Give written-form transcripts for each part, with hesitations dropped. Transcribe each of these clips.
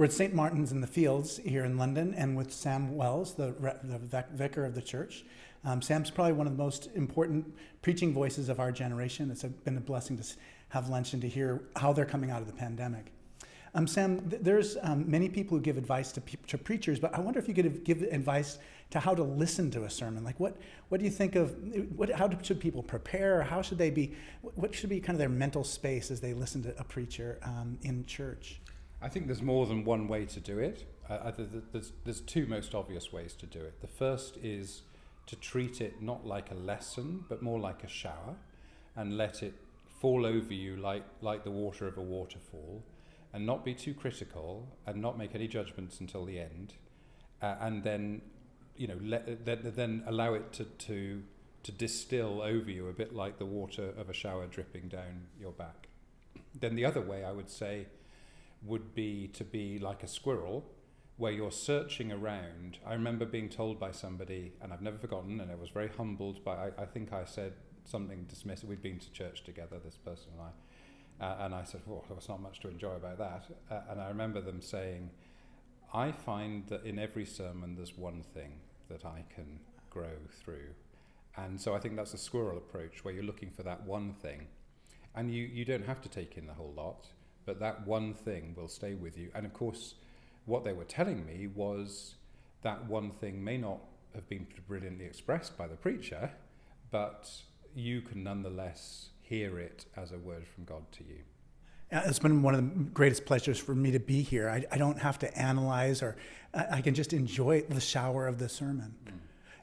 We're at St. Martin's in the Fields here in London, and with Sam Wells, the vicar of the church. Sam's probably one of the most important preaching voices of our generation. It's been a blessing to have lunch and to hear how they're coming out of the pandemic. Sam, there's many people who give advice to preachers, but I wonder if you could give advice to how to listen to a sermon. Like, what do you think of? How should people prepare? How should they be? What should be kind of their mental space as they listen to a preacher in church? I think there's more than one way to do it. There's two most obvious ways to do it. The first is to treat it not like a lesson, but more like a shower, and let it fall over you like the water of a waterfall, and not be too critical, and not make any judgments until the end, and then then allow it to distill over you a bit like the water of a shower dripping down your back. Then the other way, I would say, would be to be like a squirrel, where you're searching around. I remember being told by somebody, and I've never forgotten, and I was very humbled by, I think I said something dismissive. We'd been to church together, this person and I, and I said, well, there was not much to enjoy about that. And I remember them saying, I find that in every sermon there's one thing that I can grow through. And so I think that's a squirrel approach, where you're looking for that one thing. And you don't have to take in the whole lot, but that one thing will stay with you. And of course, what they were telling me was that one thing may not have been brilliantly expressed by the preacher, but you can nonetheless hear it as a word from God to you. It's been one of the greatest pleasures for me to be here. I don't have to analyze, or I can just enjoy the shower of the sermon.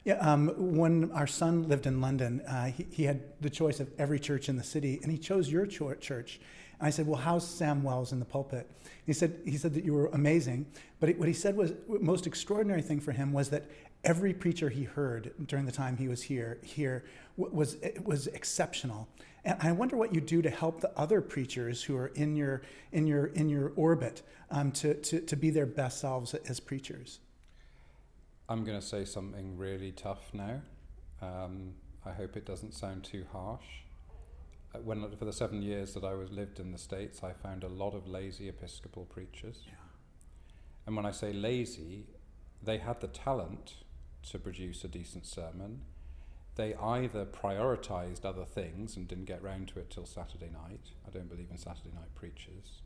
Yeah, when our son lived in London, he had the choice of every church in the city, and he chose your church. And I said, well, how's Sam Wells in the pulpit? He said that you were amazing, but what he said was the most extraordinary thing for him was that every preacher he heard during the time he was here was exceptional. And I wonder what you do to help the other preachers who are in your orbit to be their best selves as preachers. I'm going to say something really tough now. I hope it doesn't sound too harsh. For the 7 years that I lived in the States, I found a lot of lazy Episcopal preachers. Yeah. And when I say lazy, they had the talent to produce a decent sermon. They either prioritized other things and didn't get round to it till Saturday night. I don't believe in Saturday night preachers.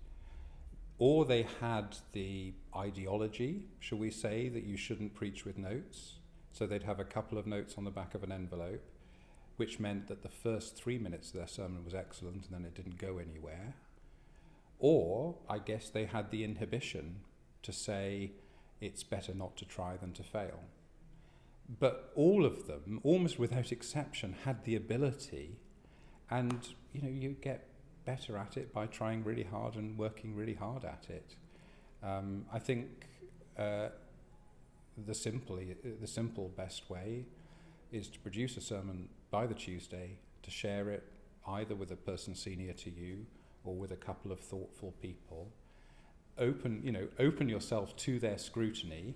Or they had the ideology, shall we say, that you shouldn't preach with notes. So they'd have a couple of notes on the back of an envelope, which meant that the first 3 minutes of their sermon was excellent and then it didn't go anywhere. Or, I guess they had the inhibition to say, it's better not to try than to fail. But all of them, almost without exception, had the ability, and you get better at it by trying really hard and working really hard at it. I think the simple best way is to produce a sermon by the Tuesday, to share it either with a person senior to you or with a couple of thoughtful people. Open yourself to their scrutiny,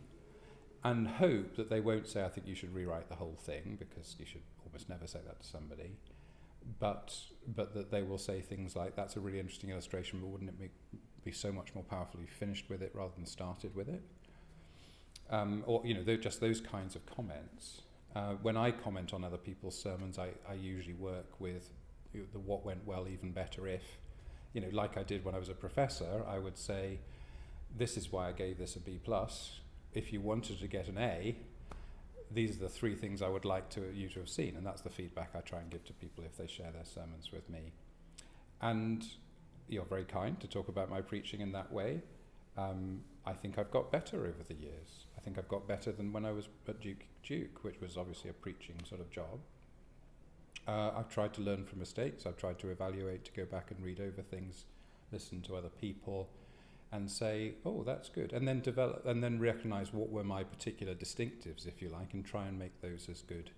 and hope that they won't say, I think you should rewrite the whole thing, because you should almost never say that to somebody. But that they will say things like, that's a really interesting illustration, but wouldn't it be so much more powerful if you finished with it rather than started with it? Or just those kinds of comments. When I comment on other people's sermons, I usually work with the what went well, even better if. Like I did when I was a professor, I would say, this is why I gave this a B+. If you wanted to get an A, these are the 3 things I would like you to have seen, and that's the feedback I try and give to people if they share their sermons with me. And you're very kind to talk about my preaching in that way. I think I've got better over the years. I think I've got better than when I was at Duke, which was obviously a preaching sort of job. I've tried to learn from mistakes. I've tried to evaluate, to go back and read over things, listen to other people, and say, oh, that's good, and then develop, and then recognize what were my particular distinctives, if you like, and try and make those as good.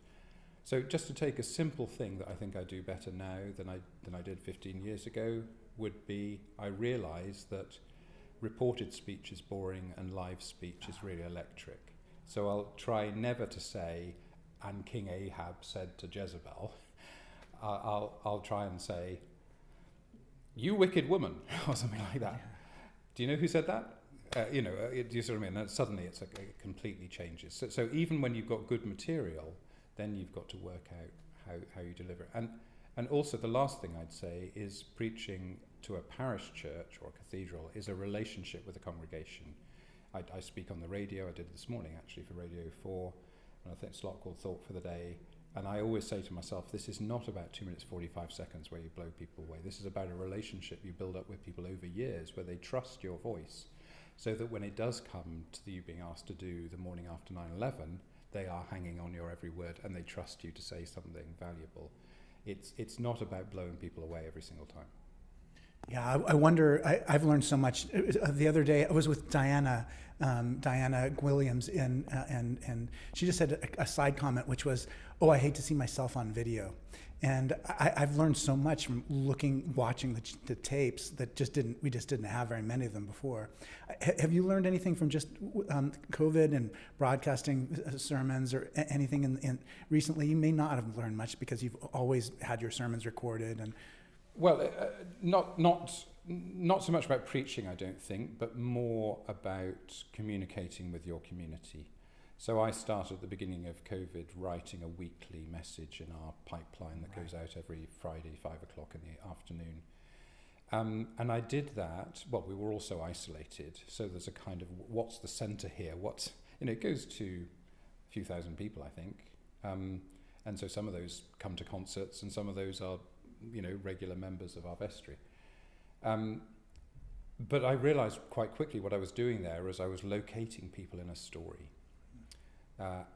So just to take a simple thing that I think I do better now than I did 15 years ago would be, I realize that reported speech is boring and live speech is really electric. So I'll try never to say, and King Ahab said to Jezebel. I'll try and say, you wicked woman, or something like that. Do you know who said that? you see what I mean? And suddenly it completely changes. So even when you've got good material, then you've got to work out how you deliver it. And also the last thing I'd say is preaching to a parish church or a cathedral is a relationship with the congregation. I speak on the radio. I did it this morning actually for Radio 4, and I think it's a slot called Thought for the Day. And I always say to myself, this is not about 2 minutes 45 seconds where you blow people away. This is about a relationship you build up with people over years where they trust your voice, so that when it does come to you being asked to do the morning after 9/11, they are hanging on your every word and they trust you to say something valuable. It's not about blowing people away every single time. Yeah, I wonder, I've learned so much. The other day, I was with Diana Williams, and she just said a side comment, which was, I hate to see myself on video. And I've learned so much from watching the tapes that we just didn't have very many of them before. Have you learned anything from just COVID and broadcasting sermons or anything in recently? You may not have learned much because you've always had your sermons recorded. And well, not so much about preaching, I don't think, but more about communicating with your community. So I started at the beginning of COVID writing a weekly message in our pipeline that goes out every Friday, 5 o'clock in the afternoon. And I did that. Well, we were also isolated, so there's a kind of what's the centre here? It goes to a few thousand people, I think, and so some of those come to concerts, and some of those are, regular members of our vestry. But I realised quite quickly what I was doing there was I was locating people in a story.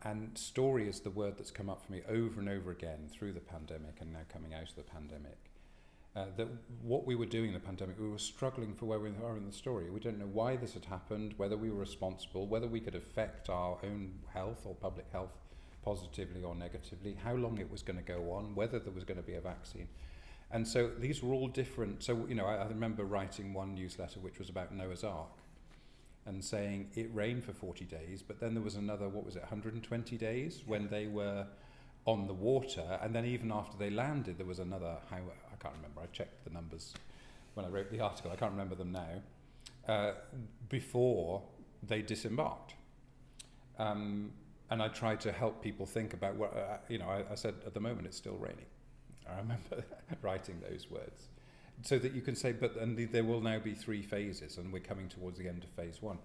And story is the word that's come up for me over and over again through the pandemic and now coming out of the pandemic. That what we were doing in the pandemic, we were struggling for where we are in the story. We don't know why this had happened, whether we were responsible, whether we could affect our own health or public health positively or negatively, how long it was going to go on, whether there was going to be a vaccine. And so these were all different. So, I remember writing one newsletter which was about Noah's Ark, and saying it rained for 40 days, but then there was another, 120 days when they were on the water, and then even after they landed, there was another, I can't remember, I checked the numbers when I wrote the article, I can't remember them now, before they disembarked. And I tried to help people think about I said, at the moment it's still raining. I remember writing those words. So that you can say, and there will now be 3 phases, and we're coming towards the end of phase 1.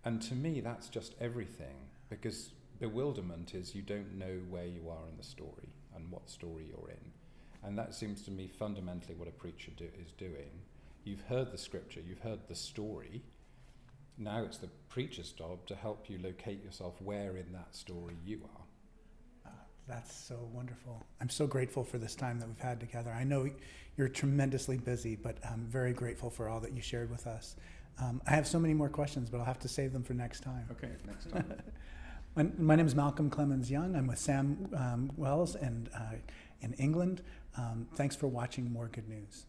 And to me, that's just everything, because bewilderment is you don't know where you are in the story and what story you're in. And that seems to me fundamentally what a preacher is doing. You've heard the scripture, you've heard the story. Now it's the preacher's job to help you locate yourself where in that story you are. That's so wonderful. I'm so grateful for this time that we've had together. I know you're tremendously busy, but I'm very grateful for all that you shared with us. I have so many more questions, but I'll have to save them for next time. Okay, next time. My name is Malcolm Clemens Young. I'm with Sam Wells in England. Thanks for watching More Good News.